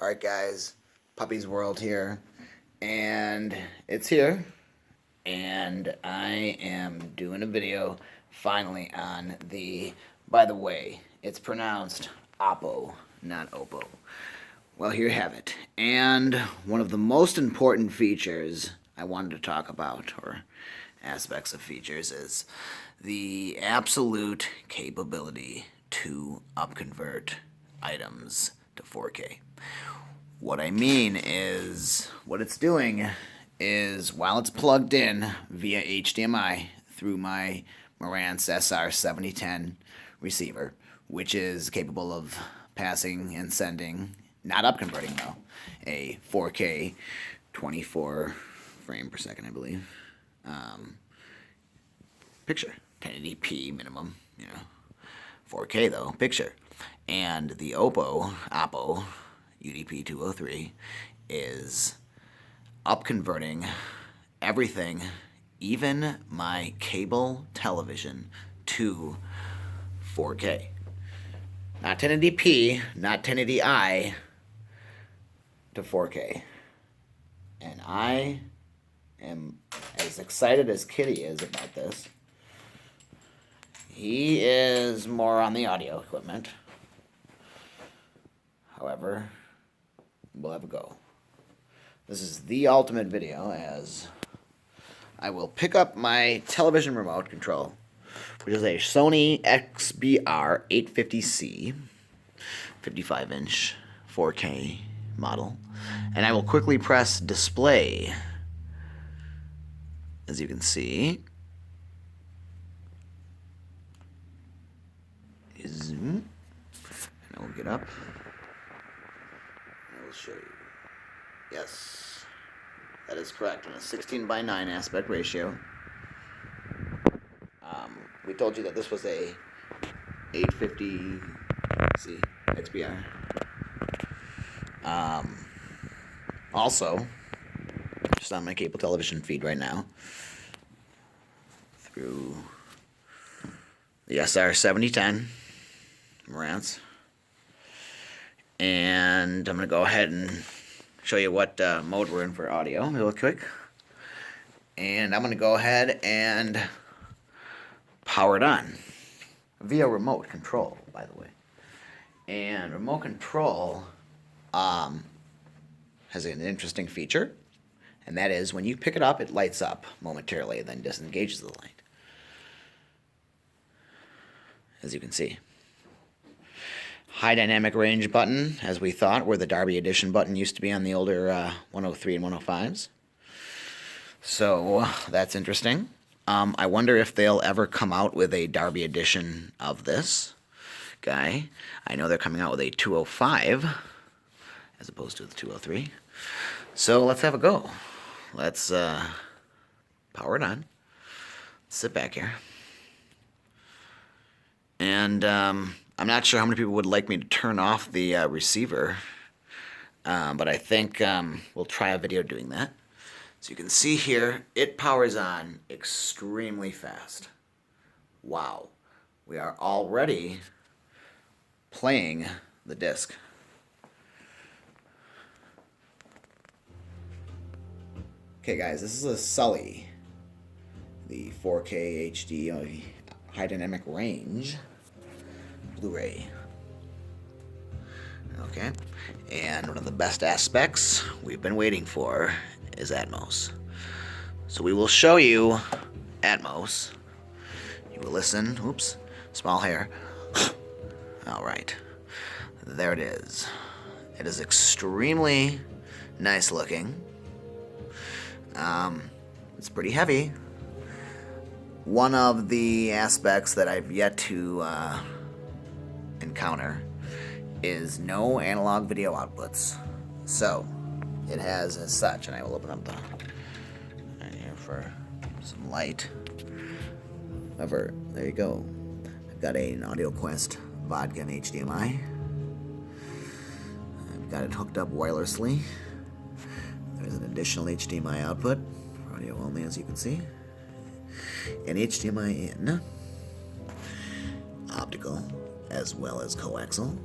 Alright guys, Puppy's World here, and it's here, and I am doing a video finally on the, by the way, it's pronounced Oppo, not Oppo. Well, here you have it, and one of the most important features I wanted to talk about, or aspects of features, is the absolute capability to upconvert items to 4K. What I mean is, what it's doing is, while it's plugged in via HDMI through my Marantz Sr 7010 receiver, which is capable of passing and sending, not upconverting though, a 4K 24 frame per second, I believe, picture, 1080p minimum, 4K though, picture. And the Oppo UDP-203 is upconverting everything, even my cable television, to 4K. Not 1080p, not 1080i, to 4K. And I am as excited as Kitty is about this. He is more on the audio equipment. However, we'll have a go. This is the ultimate video, as I will pick up my television remote control, which is a Sony XBR 850C 55-inch 4K model, and I will quickly press display. As you can see, zoom, and I will get up. I will show you. Yes, that is correct. In a 16:9 aspect ratio. We told you that this was a 850C XBR. Also, just on my cable television feed right now, through the SR 7010 Marantz. And I'm going to go ahead and show you what mode we're in for audio real quick. And I'm going to go ahead and power it on via remote control, by the way. And remote control has an interesting feature, and that is when you pick it up, it lights up momentarily and then disengages the light, as you can see. High dynamic range button, as we thought, where the Dolby Edition button used to be on the older 103 and 105s. So that's interesting. I wonder if they'll ever come out with a Dolby Edition of this guy. I know they're coming out with a 205 as opposed to the 203. So let's have a go. Let's power it on. Sit back here. And I'm not sure how many people would like me to turn off the receiver, but I think we'll try a video doing that. So you can see here, it powers on extremely fast. Wow. We are already playing the disc. Okay guys, this is a Sully, the 4K HD high dynamic range Blu-ray. Okay, and one of the best aspects we've been waiting for is Atmos. So we will show you Atmos. You will listen. Oops, small hair. All right, there it is. It is extremely nice looking. It's pretty heavy. One of the aspects that I've yet to encounter is no analog video outputs. So it has as such, and I will open up the right here for some light. However, there you go. I've got an Audioquest vodka and HDMI. I've got it hooked up wirelessly. There's an additional HDMI output, audio only, as you can see. And HDMI in, optical, as well as coaxial.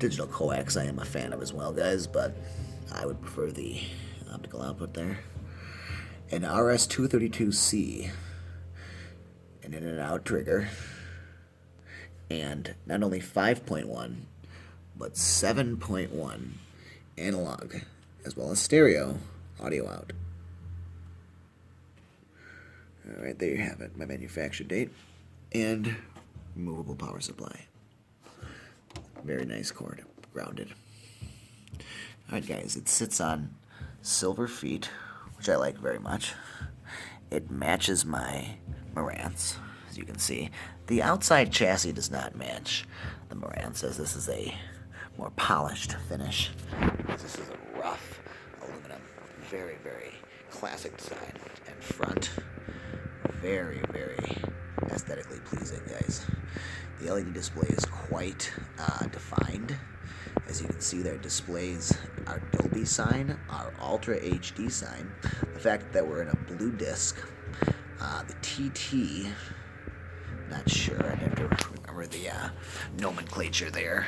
Digital coax I am a fan of as well, guys, but I would prefer the optical output there. An RS-232C, an in and out trigger, and not only 5.1, but 7.1 analog, as well as stereo audio out. Alright, there you have it, my manufacture date, and removable power supply. Very nice cord, grounded. Alright guys, it sits on silver feet, which I like very much. It matches my Marantz, as you can see. The outside chassis does not match the Marantz, as this is a more polished finish. This is a rough aluminum, very, very classic design. And front, very, very aesthetically pleasing, guys. The LED display is quite defined. As you can see, there displays our Dolby sign, our Ultra HD sign, the fact that we're in a blue disc, the TT, not sure, I'd have to remember the nomenclature there.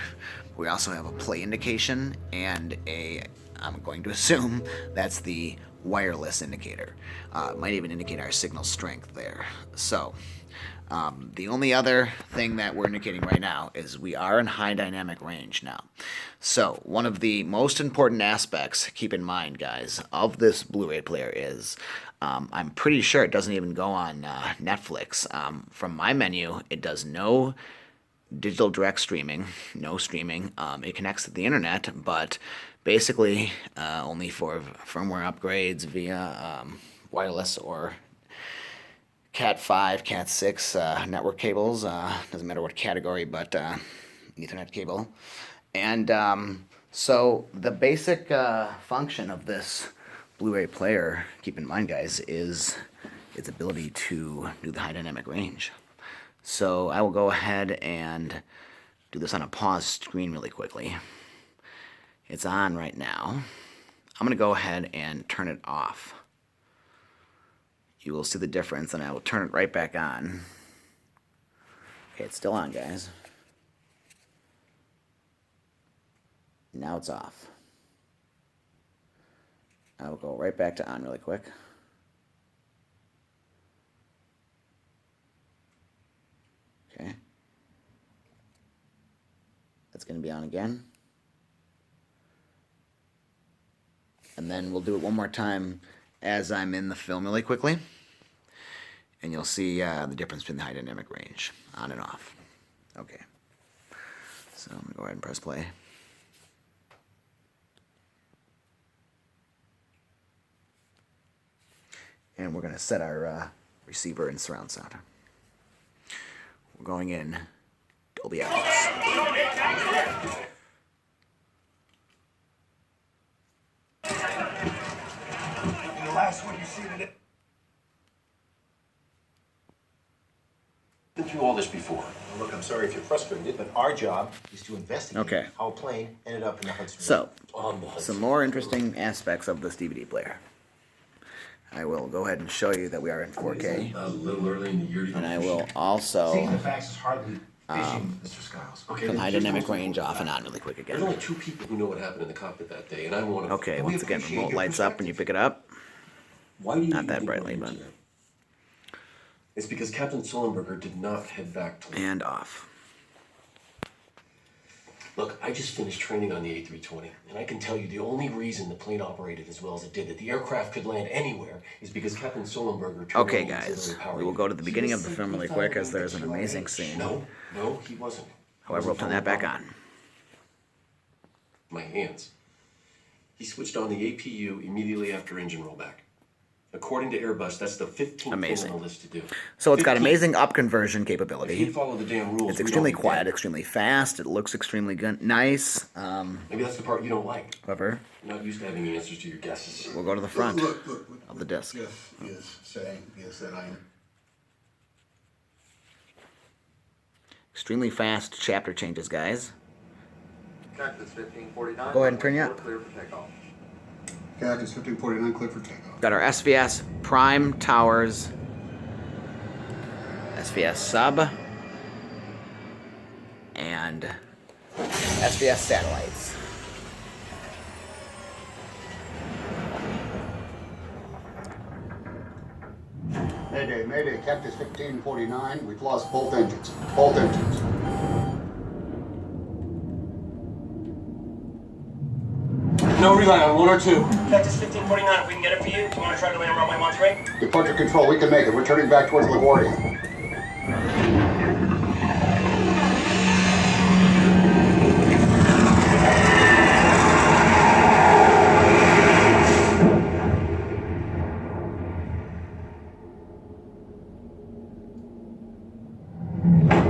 We also have a play indication and I'm going to assume that's the wireless indicator. Might even indicate our signal strength there. So, the only other thing that we're indicating right now is we are in high dynamic range now. So one of the most important aspects, keep in mind guys, of this Blu-ray player is I'm pretty sure it doesn't even go on Netflix. From my menu, it does no digital direct streaming, no streaming. It connects to the internet, but basically only for firmware upgrades via wireless or Cat 5, Cat 6 network cables, doesn't matter what category, but Ethernet cable. And so the basic function of this Blu-ray player, keep in mind guys, is its ability to do the high dynamic range. So I will go ahead and do this on a pause screen really quickly. It's on right now. I'm going to go ahead and turn it off. You will see the difference, and I will turn it right back on. Okay, it's still on, guys. Now it's off. I will go right back to on really quick. Okay. That's going to be on again. And then we'll do it one more time as I'm in the film really quickly. And you'll see the difference between the high dynamic range, on and off. Okay. So I'm going to go ahead and press play. And we're going to set our receiver in surround sound. We're going in Dolby Atmos. The last one you see today. Been through all this before. Look, I'm sorry if you're frustrated, but our job is to investigate how a plane ended up in the Hudson River. So, some more interesting aspects of this DVD player. I will go ahead and show you that we are in 4K. A little early in the year. And I will also Seeing the facts is hardly fishing, Mr. Skiles. Okay, turn high dynamic range off and on really quick again. There's only two people who know what happened in the cockpit that day, and I'm one of them. Okay, once again, remote lights up when you pick it up. Why do you Not that brightly, but... It's because Captain Sullenberger did not head back to... And off. Look, I just finished training on the A320, and I can tell you the only reason the plane operated as well as it did, that the aircraft could land anywhere, is because Captain Sullenberger... Okay, guys, we will go to the beginning of the film really quick, as there's an amazing scene. No, he wasn't. However, we'll turn that back on. My hands. He switched on the APU immediately after engine rollback. According to Airbus, that's the 15th thing on the list to do. So it's got amazing upconversion capability. If you follow the damn rules, it's extremely quiet, extremely fast. It looks extremely good, nice. Maybe that's the part you don't like. However, you're not used to having answers to your guesses. We'll go to the front of the disc. Jeff is saying, yes, that I am. Extremely fast chapter changes, guys. Cactus 1549. Go ahead and turn you up. Clear for takeoff. Cactus 1549, clear for takeoff. Got our SVS Prime Towers, SVS Sub, and SVS satellites. Mayday, Mayday, Cactus 1549. We've lost both engines. Both engines. No relay on 1 or 2. Cactus 1549, if we can get it for you, do you want to try to land runway 13? Departure control, we can make it. We're turning back towards LaGuardia.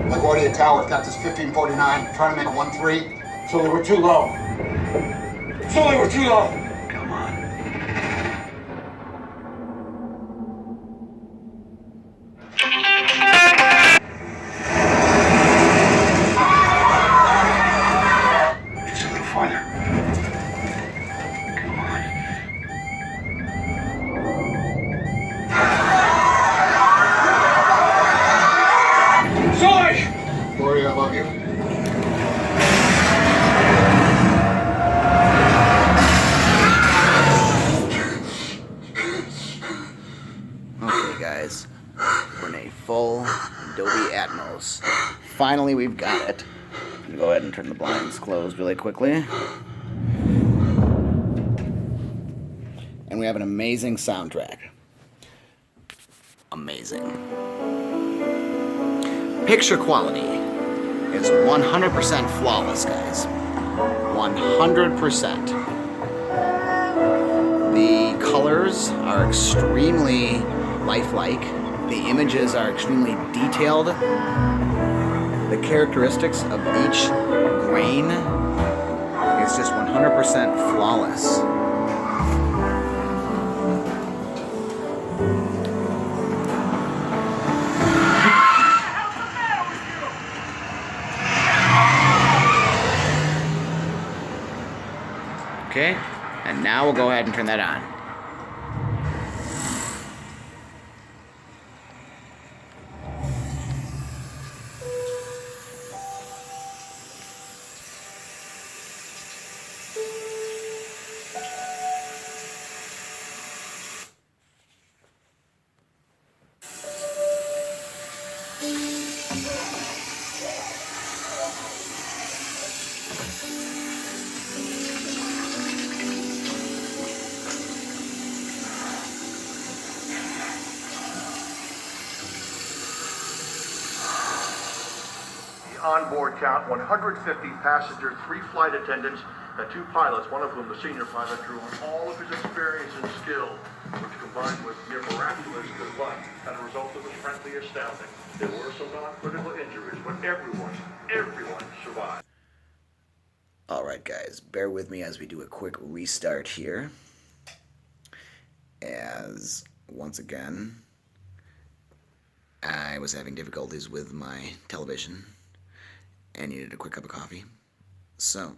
LaGuardia Tower, Cactus 1549, trying to make a 1-3. Sully, we're too low. Sully, we're too low. Come on. It's a little farther. Come on. Sully! Gloria, I love you. Okay, guys. We're in a full Dolby Atmos. Finally, we've got it. I'm gonna go ahead and turn the blinds closed really quickly. And we have an amazing soundtrack. Amazing. Picture quality is 100% flawless, guys. 100%. The colors are extremely lifelike. The images are extremely detailed. The characteristics of each grain is just 100% flawless. Okay, and now we'll go ahead and turn that on. Onboard count 150 passengers, 3 flight attendants, and 2 pilots, one of whom the senior pilot drew on all of his experience and skill, which combined with near miraculous good luck had a result that was frankly astounding. There were some non-critical injuries, but everyone survived. Alright guys, bear with me as we do a quick restart here. As, once again, I was having difficulties with my television and needed a quick cup of coffee. So,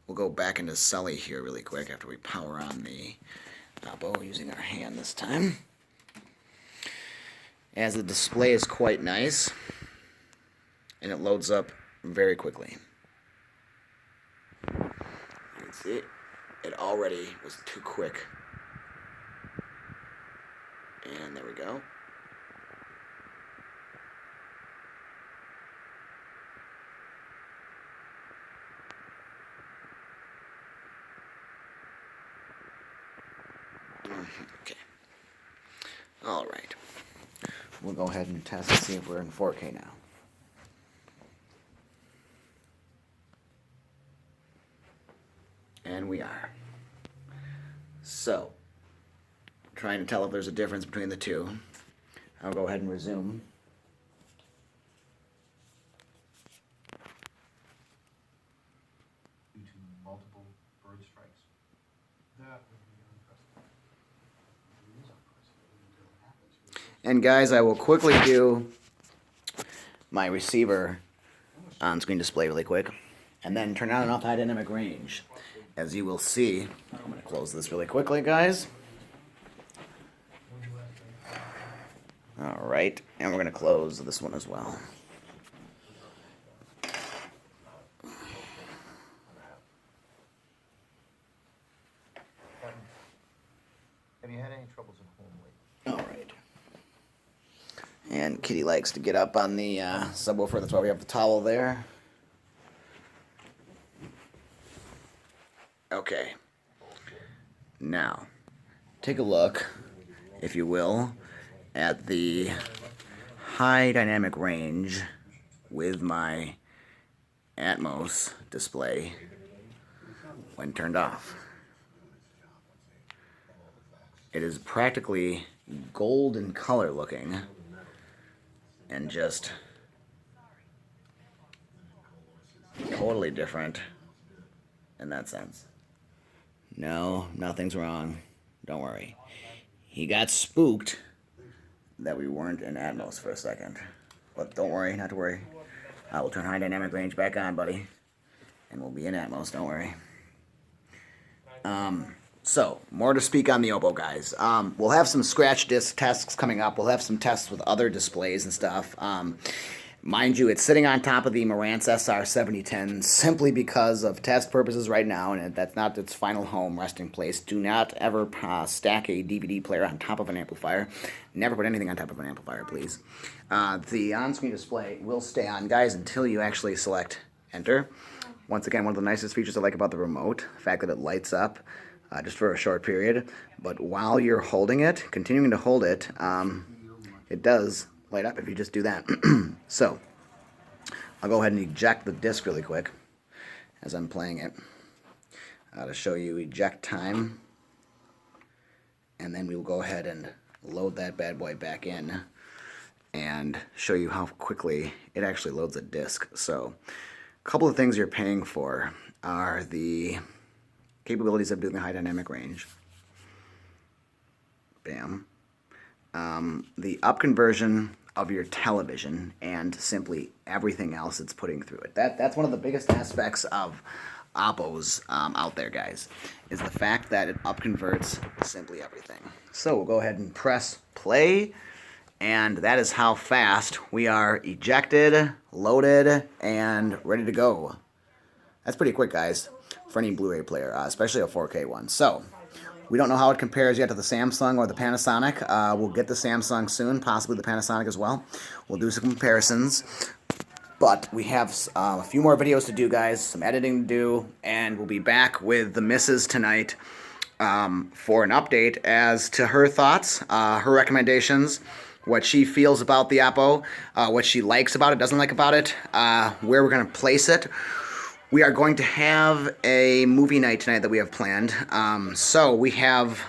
we'll go back into Sully here really quick after we power on the Oppo using our hand this time. As the display is quite nice, and it loads up very quickly. You can see it already was too quick. And there we go. Okay. All right. We'll go ahead and test and see if we're in 4K now. And we are. So, trying to tell if there's a difference between the two. I'll go ahead and resume. Due to multiple bird strikes. That would be unprecedented. It is unprecedented until it happens. And guys, I will quickly do my receiver on-screen display really quick, and then turn on and off high dynamic range. As you will see, I'm going to close this really quickly, guys. Alright, and we're going to close this one as well. having troubles at home lately. All right. And Kitty likes to get up on the subwoofer. That's why we have the towel there. Okay. Now, take a look, if you will, at the high dynamic range with my Atmos display when turned off. It is practically golden color looking and just totally different in that sense. No, nothing's wrong. Don't worry. He got spooked that we weren't in Atmos for a second. But don't worry, not to worry. I will turn high dynamic range back on, buddy. And we'll be in Atmos, don't worry. So, more to speak on the Oppo, guys. We'll have some scratch disk tests coming up. We'll have some tests with other displays and stuff. Mind you, it's sitting on top of the Marantz Sr 7010 simply because of test purposes right now, and that's not its final home resting place. Do not ever stack a DVD player on top of an amplifier. Never put anything on top of an amplifier, please. The on-screen display will stay on, guys, until you actually select Enter. Once again, one of the nicest features I like about the remote, the fact that it lights up just for a short period. But while you're holding it, continuing to hold it, it does light up if you just do that. So, I'll go ahead and eject the disc really quick as I'm playing it to show you eject time. And then we will go ahead and load that bad boy back in and show you how quickly it actually loads a disc. So, a couple of things you're paying for are the capabilities of doing the high dynamic range. Bam. The upconversion of your television and simply everything else it's putting through it. That's one of the biggest aspects of Oppo's out there, guys, is the fact that it upconverts simply everything. So we'll go ahead and press play, and that is how fast we are ejected, loaded, and ready to go. That's pretty quick, guys, for any Blu-ray player, especially a 4K one. So, we don't know how it compares yet to the Samsung or the Panasonic. We'll get the Samsung soon, possibly the Panasonic as well. We'll do some comparisons. But we have a few more videos to do, guys, some editing to do, and we'll be back with the missus tonight for an update as to her thoughts, her recommendations, what she feels about the Oppo, what she likes about it, doesn't like about it, where we're going to place it. We are going to have a movie night tonight that we have planned. So we have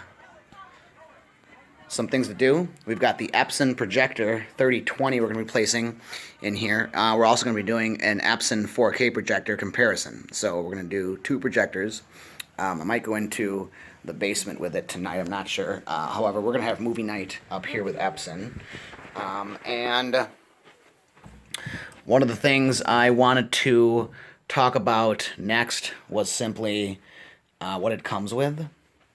some things to do. We've got the Epson projector 3020 we're going to be placing in here. We're also going to be doing an Epson 4K projector comparison. So we're going to do two projectors. I might go into the basement with it tonight. I'm not sure. However, we're going to have movie night up here with Epson. And one of the things I wanted to talk about next was simply what it comes with.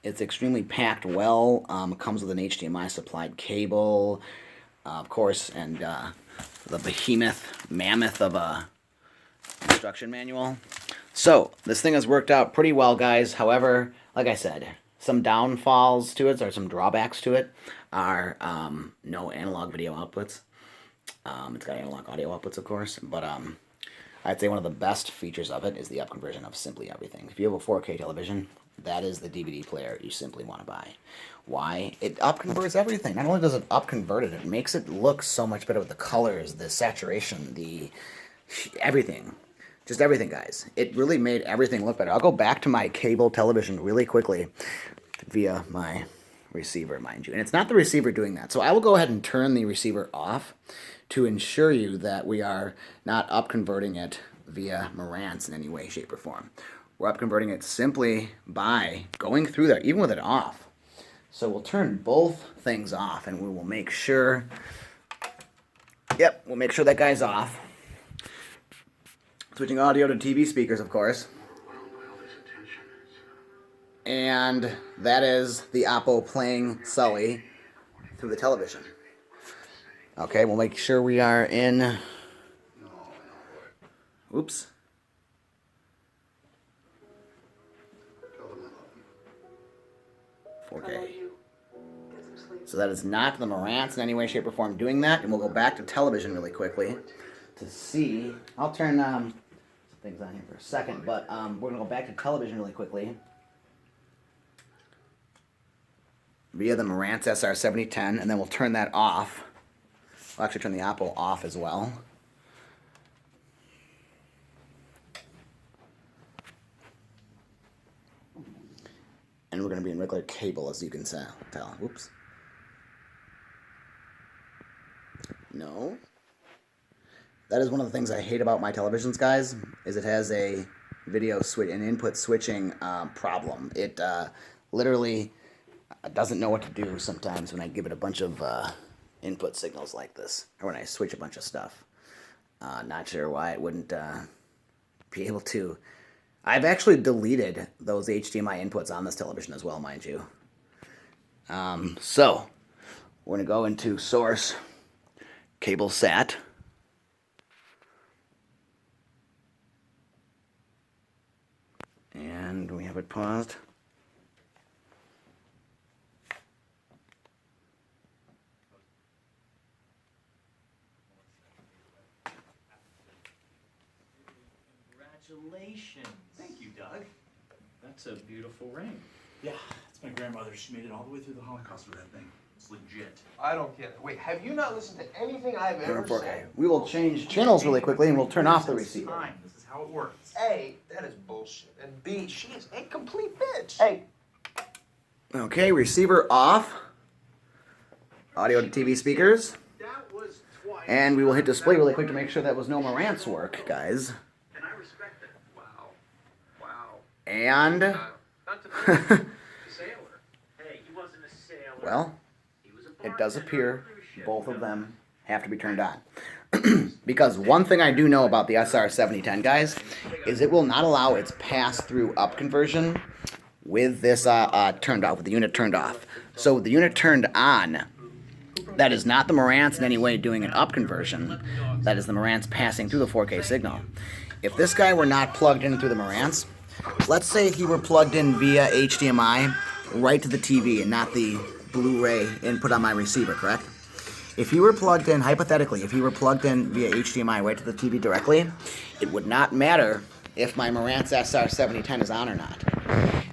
It's extremely packed well. It comes with an HDMI supplied cable, of course, and the mammoth of a instruction manual. So this thing has worked out pretty well, guys. However, like I said, some downfalls to it, or some drawbacks to it, are no analog video outputs. It's got analog audio outputs, of course, but I'd say one of the best features of it is the upconversion of simply everything. If you have a 4K television, that is the DVD player you simply want to buy. Why? It upconverts everything. Not only does it upconvert it, it makes it look so much better with the colors, the saturation, the everything. Just everything, guys. It really made everything look better. I'll go back to my cable television really quickly via my receiver, mind you. And it's not the receiver doing that. So I will go ahead and turn the receiver off to ensure you that we are not upconverting it via Marantz in any way, shape, or form. We're upconverting it simply by going through there, even with it off. So we'll turn both things off, and we will make sure, we'll make sure that guy's off. Switching audio to TV speakers, of course. And that is the Oppo playing Sully through the television. Okay, we'll make sure we are in. Oops. Okay. So that is not the Marantz in any way, shape, or form doing that. And we'll go back to television really quickly to see. I'll turn some things on here for a second, but we're going to go back to television really quickly via the Marantz SR7010, and then we'll turn that off. We'll actually turn the Oppo off as well. And we're going to be in regular cable, as you can tell. Whoops. No. That is one of the things I hate about my televisions, guys, is it has a video switch, an input switching problem. It literally doesn't know what to do sometimes when I give it a bunch of input signals like this, or when I switch a bunch of stuff. Not sure why it wouldn't be able to. I've actually deleted those HDMI inputs on this television as well, mind you. So, we're going to go into source, cable sat. And we have it paused. Congratulations. Thank you, Doug. That's a beautiful ring. Yeah, it's my grandmother. She made it all the way through the Holocaust with that thing. It's legit. I don't get it. Wait, have you not listened to anything I've We're ever in 4K. said? We will change channels really quickly and we'll turn off the receiver. Fine. This is how it works. A, that is bullshit. And B, she is a complete bitch. Hey. Okay, receiver off. Audio to TV speakers. That was twice. And we will hit display really quick to make sure that was no Marantz work, guys. And I respect that. Wow. Wow. And, Not to mention, sailor. Hey, he wasn't a sailor. well, He was a it does bartender appear on a cruise ship. both of them have to be turned on. Because one thing I do know about the SR7010, guys, is it will not allow its pass-through upconversion with this turned off, with the unit turned off. So with the unit turned on, that is not the Marantz in any way doing an upconversion. That is the Marantz passing through the 4K signal. If this guy were not plugged in through the Marantz, let's say he were plugged in via HDMI right to the TV and not the Blu-ray input on my receiver, correct? If he were plugged in, hypothetically, if he were plugged in via HDMI right to the TV directly, it would not matter if my Marantz SR7010 is on or not.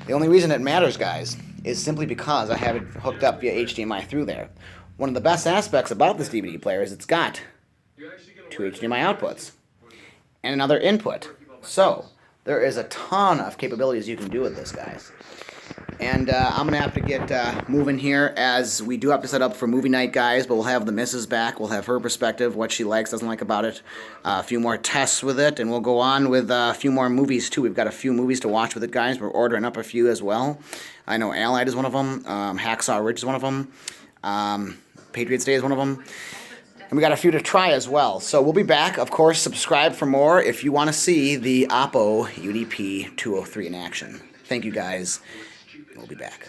The only reason it matters, guys, is simply because I have it hooked up via HDMI through there. One of the best aspects about this DVD player is it's got two HDMI outputs and another input. So, there is a ton of capabilities you can do with this, guys. And I'm going to have to get moving here, as we do have to set up for movie night, guys, but we'll have the missus back. We'll have her perspective, what she likes, doesn't like about it, a few more tests with it, and we'll go on with a few more movies, too. We've got a few movies to watch with it, guys. We're ordering up a few as well. I know Allied is one of them. Hacksaw Ridge is one of them. Patriots Day is one of them. And we got a few to try as well. So we'll be back. Of course, subscribe for more if you want to see the Oppo UDP-203 in action. Thank you, guys. We'll be back.